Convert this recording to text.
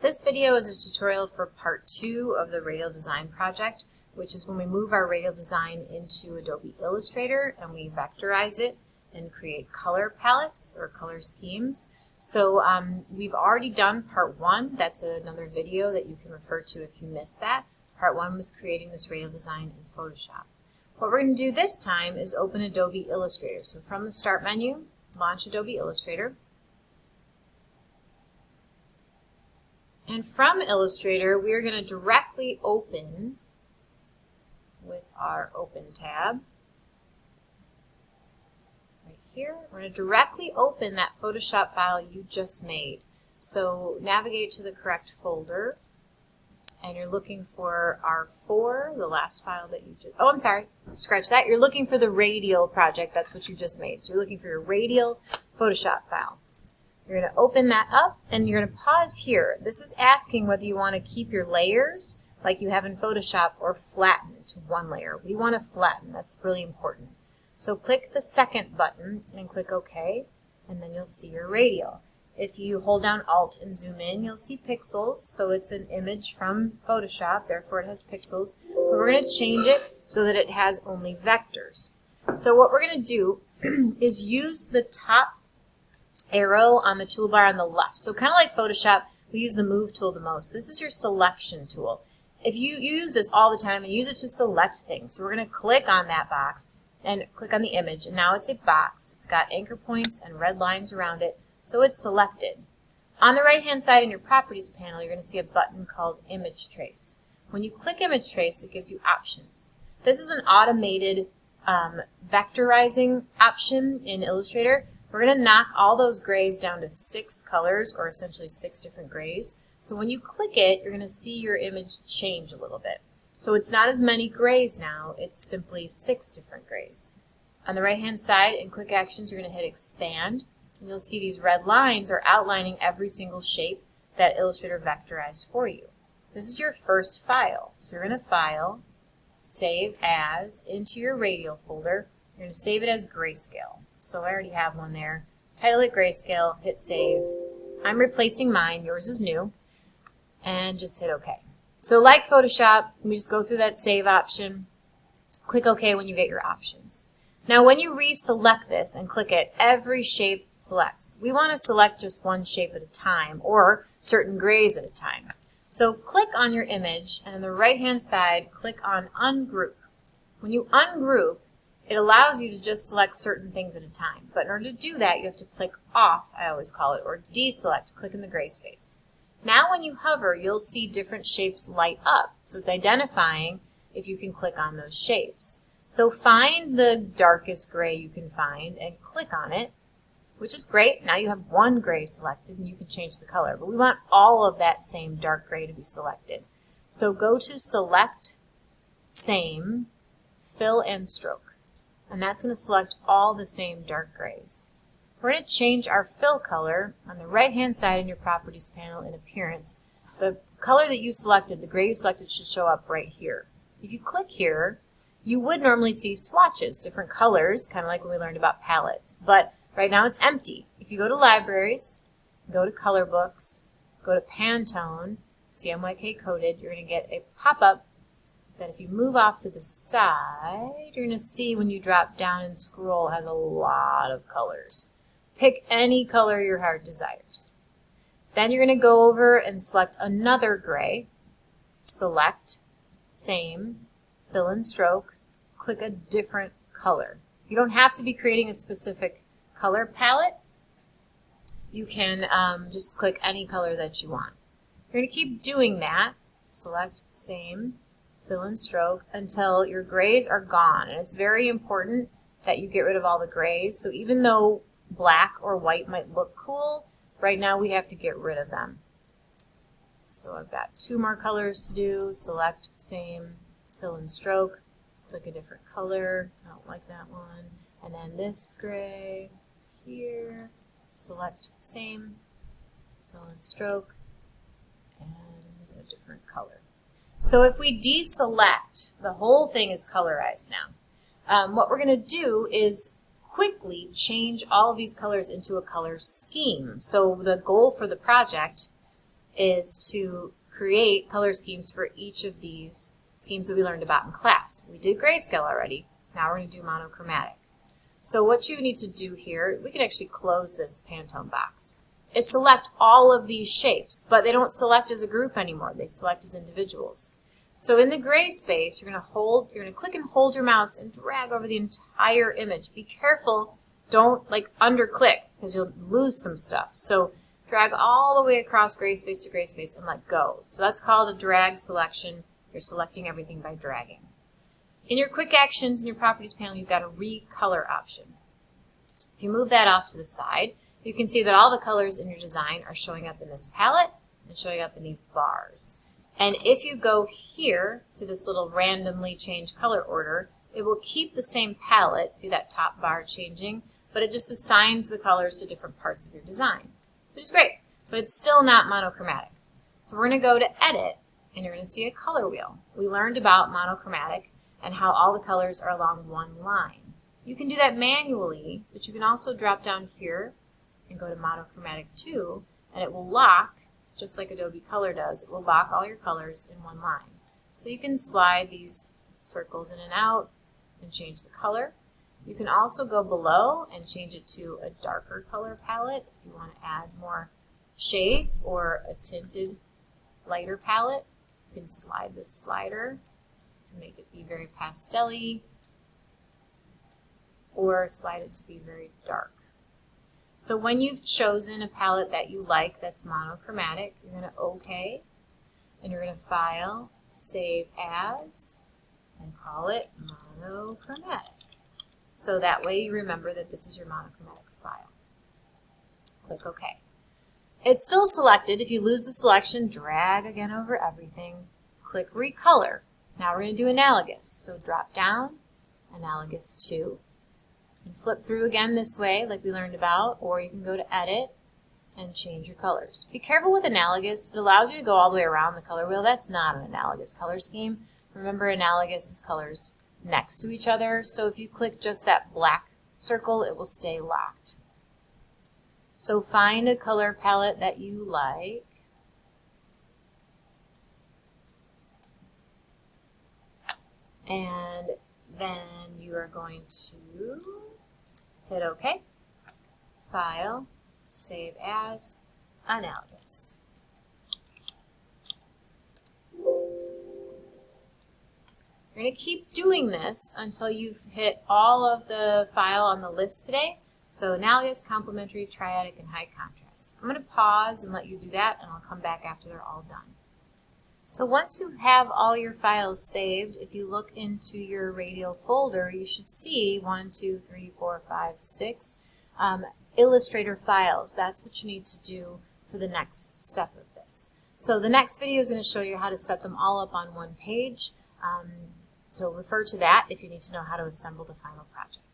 This video is a tutorial for part 2 of the Radial design project, which is when we move our Radial design into Adobe Illustrator and we vectorize it and create color palettes or color schemes. So we've already done part 1. That's another video that you can refer to if you missed that. Part 1 was creating this Radial design in Photoshop. What we're going to do this time is open Adobe Illustrator. So from the Start menu, launch Adobe Illustrator. And from Illustrator, we are going to directly open with our Open tab. Right here, we're going to directly open that Photoshop file you just made. So navigate to the correct folder, and you're looking for R4, the last file that you just, oh, I'm sorry, scratch that. You're looking for the Radial project, that's what you just made. So you're looking for your Radial Photoshop file. You're going to open that up and you're going to pause here. This is asking whether you want to keep your layers like you have in Photoshop or flatten to one layer. We want to flatten. That's really important. So click the second button and click OK, and then you'll see your Radial. If you hold down Alt and zoom in, you'll see pixels. So it's an image from Photoshop, therefore it has pixels. But we're going to change it so that it has only vectors. So what we're going to do is use the top arrow on the toolbar on the left. So kind of like Photoshop, we use the Move tool the most. This is your selection tool. If you use this all the time and use it to select things, so we're going to click on that box and click on the image, and now it's a box. It's got anchor points and red lines around it, so it's selected. On the right hand side in your Properties panel, you're going to see a button called Image Trace. When you click Image Trace, it gives you options. This is an automated vectorizing option in Illustrator. We're going to knock all those grays down to 6 colors, or essentially 6 different grays. So when you click it, you're going to see your image change a little bit. So it's not as many grays now, it's simply 6 different grays. On the right hand side, in Quick Actions, you're going to hit Expand, and you'll see these red lines are outlining every single shape that Illustrator vectorized for you. This is your first file. So you're going to File, Save As, into your Radial folder. You're going to save it as Grayscale. So I already have one there. Title it Grayscale, hit Save. I'm replacing mine, yours is new, and just hit OK. So like Photoshop, we just go through that Save option, click OK when you get your options. Now when you reselect this and click it, every shape selects. We want to select just one shape at a time, or certain grays at a time. So click on your image, and on the right hand side, click on Ungroup. When you ungroup, it allows you to just select certain things at a time. But in order to do that, you have to click off, I always call it, or deselect. Click in the gray space. Now when you hover, you'll see different shapes light up. So it's identifying if you can click on those shapes. So find the darkest gray you can find and click on it, which is great. Now you have one gray selected and you can change the color. But we want all of that same dark gray to be selected. So go to Select, Same, Fill and Stroke. And that's going to select all the same dark grays. We're going to change our fill color on the right hand side in your Properties panel in Appearance. The color that you selected, the gray you selected, should show up right here. If you click here, you would normally see swatches, different colors, kind of like when we learned about palettes, but right now it's empty. If you go to Libraries, go to Color Books, go to Pantone, CMYK coded, you're going to get a pop-up that if you move off to the side, you're going to see when you drop down and scroll, it has a lot of colors. Pick any color your heart desires. Then you're going to go over and select another gray, Select, Same, Fill and Stroke, click a different color. You don't have to be creating a specific color palette. You can just click any color that you want. You're going to keep doing that, Select, Same, Fill and Stroke, until your grays are gone. And it's very important that you get rid of all the grays. So even though black or white might look cool, right now we have to get rid of them. So I've got 2 more colors to do. Select, Same, Fill and Stroke, click a different color. I don't like that one. And then this gray here, Select, Same, Fill and Stroke, and a different color. So if we deselect, the whole thing is colorized now. What we're going to do is quickly change all of these colors into a color scheme. So the goal for the project is to create color schemes for each of these schemes that we learned about in class. We did grayscale already. Now we're going to do monochromatic. So what you need to do here, we can actually close this Pantone box, is select all of these shapes, but they don't select as a group anymore. They select as individuals. So in the gray space, you're going to click and hold your mouse and drag over the entire image. Be careful, don't underclick because you'll lose some stuff. So drag all the way across gray space to gray space and let go. So that's called a drag selection. You're selecting everything by dragging. In your quick actions in your properties panel, you've got a recolor option. If you move that off to the side, you can see that all the colors in your design are showing up in this palette and showing up in these bars. And if you go here to this little randomly change color order, it will keep the same palette, see that top bar changing, but it just assigns the colors to different parts of your design, which is great, but it's still not monochromatic. So we're going to go to Edit, and you're going to see a color wheel. We learned about monochromatic and how all the colors are along one line. You can do that manually, but you can also drop down here and go to monochromatic 2, and it will lock, just like Adobe Color does, it will lock all your colors in one line. So you can slide these circles in and out and change the color. You can also go below and change it to a darker color palette if you want to add more shades, or a tinted lighter palette. You can slide this slider to make it be very pastel-y, or slide it to be very dark. So when you've chosen a palette that you like that's monochromatic, you're going to OK, and you're going to File, Save As, and call it monochromatic. So that way you remember that this is your monochromatic file. Click OK. It's still selected. If you lose the selection, drag again over everything. Click Recolor. Now we're going to do Analogous. So drop down, Analogous 2. And flip through again this way like we learned about, or you can go to Edit and change your colors. Be careful with Analogous. It allows you to go all the way around the color wheel. That's not an analogous color scheme. Remember, analogous is colors next to each other, so if you click just that black circle, it will stay locked. So find a color palette that you like. And then you are going to hit OK, File, Save As, Analogous. You're going to keep doing this until you've hit all of the file on the list today. So analogous, complementary, triadic, and high contrast. I'm going to pause and let you do that, and I'll come back after they're all done. So once you have all your files saved, if you look into your Radial folder, you should see 6 Illustrator files. That's what you need to do for the next step of this. So the next video is going to show you how to set them all up on one page. So refer to that if you need to know how to assemble the final project.